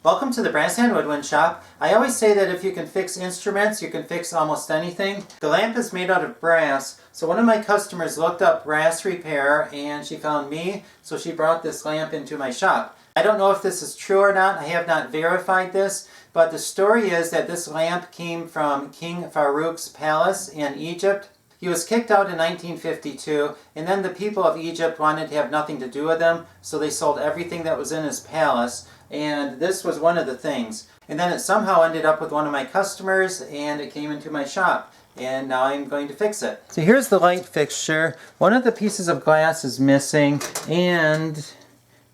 Welcome to the Brass Hand Woodwind shop. I always say that if you can fix instruments, you can fix almost anything. The lamp is made out of brass, so one of my customers looked up brass repair and she found me, so she brought this lamp into my shop. I don't know if this is true or not. I have not verified this, but the story is that this lamp came from King Farouk's palace in Egypt. He was kicked out in 1952, and then the people of Egypt wanted to have nothing to do with him, so they sold everything that was in his palace, and this was one of the things. And then it somehow ended up with one of my customers, and it came into my shop, and now I'm going to fix it. So here's the light fixture. One of the pieces of glass is missing, and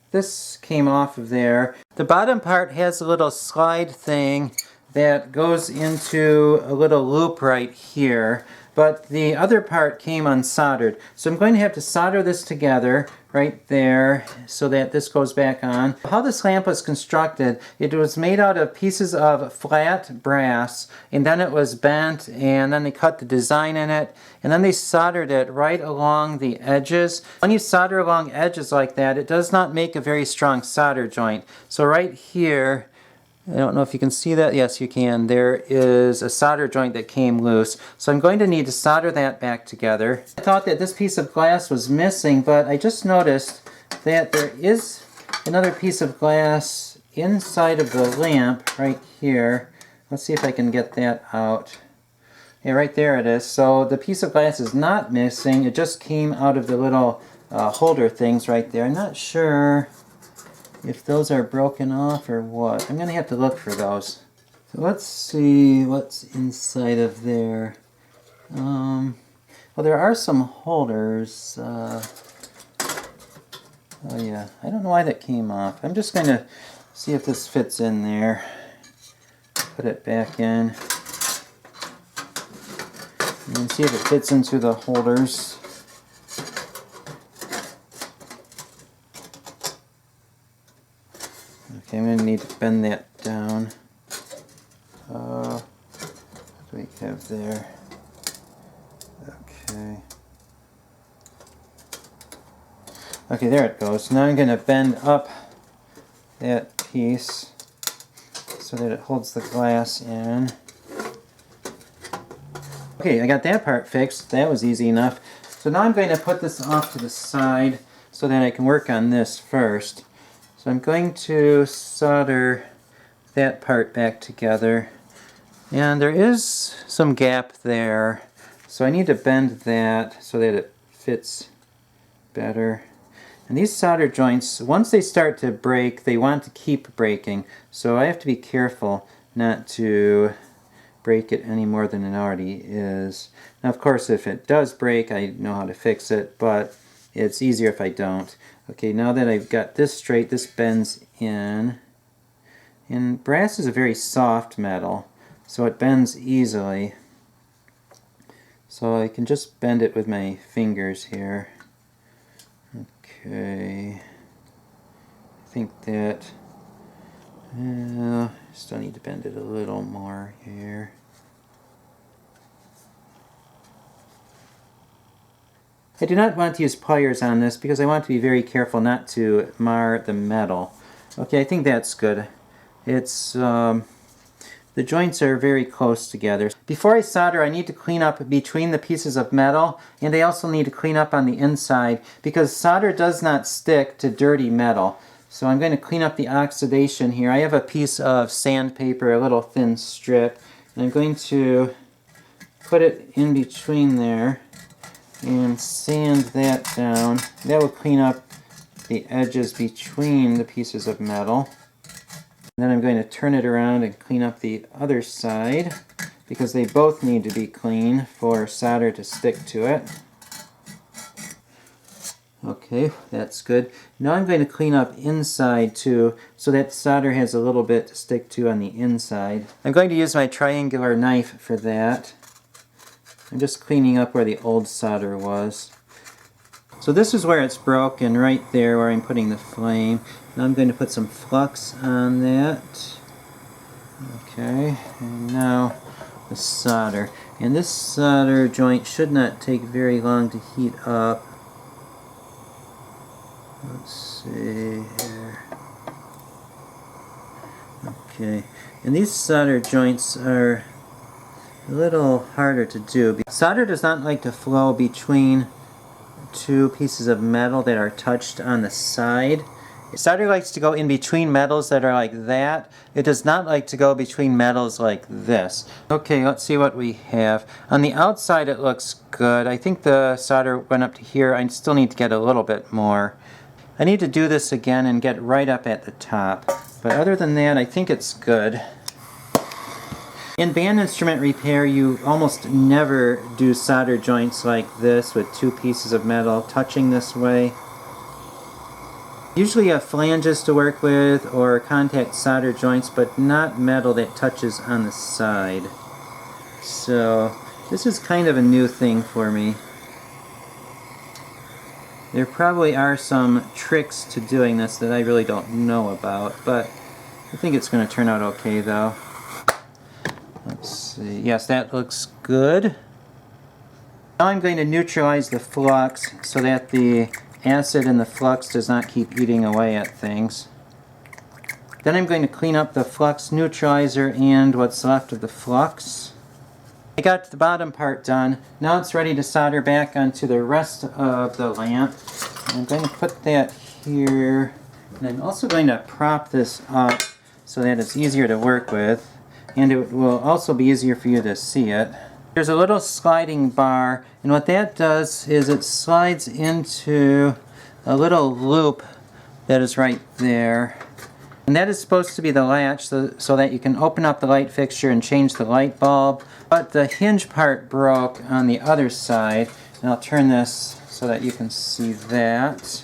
this came off of there. The bottom part has a little slide thing that goes into a little loop right here, but the other part came unsoldered. So I'm going to have to solder this together right there so that this goes back on. How this lamp was constructed, it was made out of pieces of flat brass, and then it was bent, and then they cut the design in it, and then they soldered it right along the edges. When you solder along edges like that, it does not make a very strong solder joint. So right here, I don't know if you can see that. Yes, you can. There is a solder joint that came loose. So I'm going to need to solder that back together. I thought that this piece of glass was missing, but I just noticed that there is another piece of glass inside of the lamp right here. Let's see if I can get that out. Yeah, right there it is. So the piece of glass is not missing. It just came out of the little holder things right there. I'm not sure if those are broken off or what. I'm going to have to look for those. So let's see what's inside of there. Well, there are some holders. Oh yeah, I don't know why that came off. I'm just going to see if this fits in there. Put it back in. And see if it fits into the holders. Okay, I'm going to need to bend that down. What do we have there? Okay. Okay, there it goes. Now I'm going to bend up that piece so that it holds the glass in. Okay, I got that part fixed. That was easy enough. So now I'm going to put this off to the side so that I can work on this first. So I'm going to solder that part back together, and there is some gap there, so I need to bend that so that it fits better. And these solder joints, once they start to break, they want to keep breaking, so I have to be careful not to break it any more than it already is. Now of course if it does break, I know how to fix it, but it's easier if I don't. Okay, now that I've got this straight, this bends in. And brass is a very soft metal, so it bends easily. So I can just bend it with my fingers here. Okay. I think that... still need to bend it a little more here. I do not want to use pliers on this because I want to be very careful not to mar the metal. Okay, I think that's good. It's the joints are very close together. Before I solder, I need to clean up between the pieces of metal, and I also need to clean up on the inside because solder does not stick to dirty metal. So I'm going to clean up the oxidation here. I have a piece of sandpaper, a little thin strip, and I'm going to put it in between there and sand that down. That will clean up the edges between the pieces of metal. And then I'm going to turn it around and clean up the other side because they both need to be clean for solder to stick to it. Okay, that's good. Now I'm going to clean up inside too so that solder has a little bit to stick to on the inside. I'm going to use my triangular knife for that. I'm just cleaning up where the old solder was. So this is where it's broken, right there where I'm putting the flame. Now I'm going to put some flux on that. Okay, and now the solder. And this solder joint should not take very long to heat up. Let's see here. Okay, and these solder joints are a little harder to do. Solder does not like to flow between two pieces of metal that are touched on the side. Solder likes to go in between metals that are like that. It does not like to go between metals like this. Okay, let's see what we have. On the outside it looks good. I think the solder went up to here. I still need to get a little bit more. I need to do this again and get right up at the top. But other than that, I think it's good. In band instrument repair, you almost never do solder joints like this with two pieces of metal touching this way. Usually you have flanges to work with or contact solder joints, but not metal that touches on the side. So this is kind of a new thing for me. There probably are some tricks to doing this that I really don't know about, but I think it's going to turn out okay though. Let's see. Yes, that looks good. Now I'm going to neutralize the flux so that the acid in the flux does not keep eating away at things. Then I'm going to clean up the flux neutralizer and what's left of the flux. I got the bottom part done. Now it's ready to solder back onto the rest of the lamp. I'm going to put that here. And I'm also going to prop this up so that it's easier to work with. And it will also be easier for you to see it. There's a little sliding bar, and what that does is it slides into a little loop that is right there. And that is supposed to be the latch so that you can open up the light fixture and change the light bulb. But the hinge part broke on the other side, and I'll turn this so that you can see that.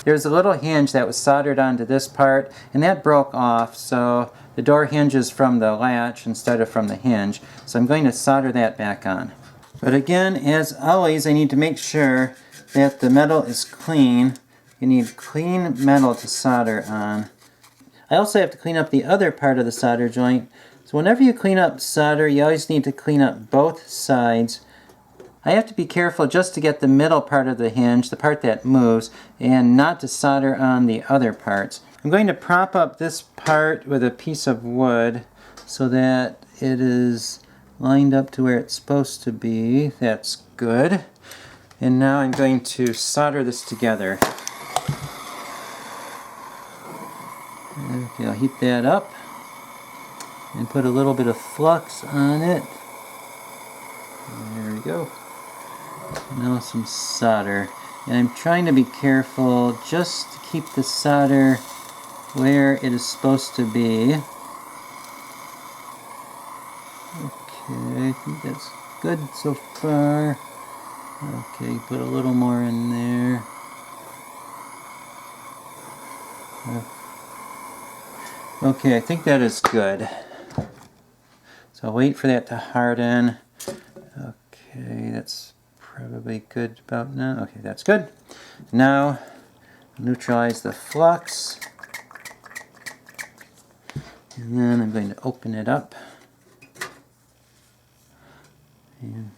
There's a little hinge that was soldered onto this part, and that broke off, so the door hinges from the latch instead of from the hinge. So I'm going to solder that back on. But again, as always, I need to make sure that the metal is clean. You need clean metal to solder on. I also have to clean up the other part of the solder joint. So whenever you clean up solder, you always need to clean up both sides. I have to be careful just to get the middle part of the hinge, the part that moves, and not to solder on the other parts. I'm going to prop up this part with a piece of wood so that it is lined up to where it's supposed to be. That's good. And now I'm going to solder this together. Okay, I'll heat that up and put a little bit of flux on it. There we go. Now some solder. And I'm trying to be careful just to keep the solder where it is supposed to be. Okay, I think that's good so far. Okay, put a little more in there. Okay, I think that is good. So I'll wait for that to harden. Okay, that's probably good about now. Okay, that's good. Now, neutralize the flux. And then I'm going to open it up. And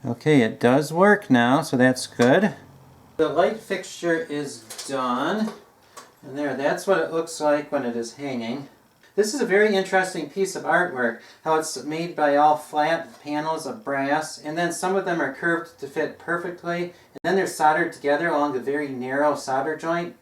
okay, it does work now, so that's good. The light fixture is done. And there, that's what it looks like when it is hanging. This is a very interesting piece of artwork, how it's made by all flat panels of brass, and then some of them are curved to fit perfectly, and then they're soldered together along a very narrow solder joint.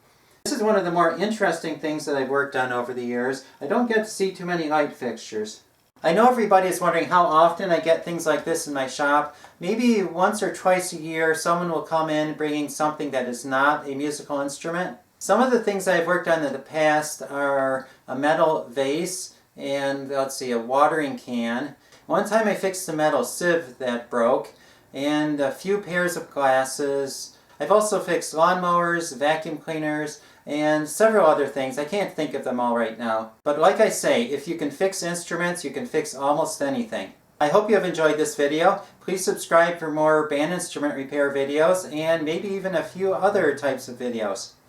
This is one of the more interesting things that I've worked on over the years. I don't get to see too many light fixtures. I know everybody is wondering how often I get things like this in my shop. Maybe once or twice a year someone will come in bringing something that is not a musical instrument. Some of the things I've worked on in the past are a metal vase and, let's see, a watering can. One time I fixed a metal sieve that broke, and a few pairs of glasses. I've also fixed lawnmowers, vacuum cleaners, and several other things. I can't think of them all right now. But like I say, if you can fix instruments, you can fix almost anything. I hope you have enjoyed this video. Please subscribe for more band instrument repair videos and maybe even a few other types of videos.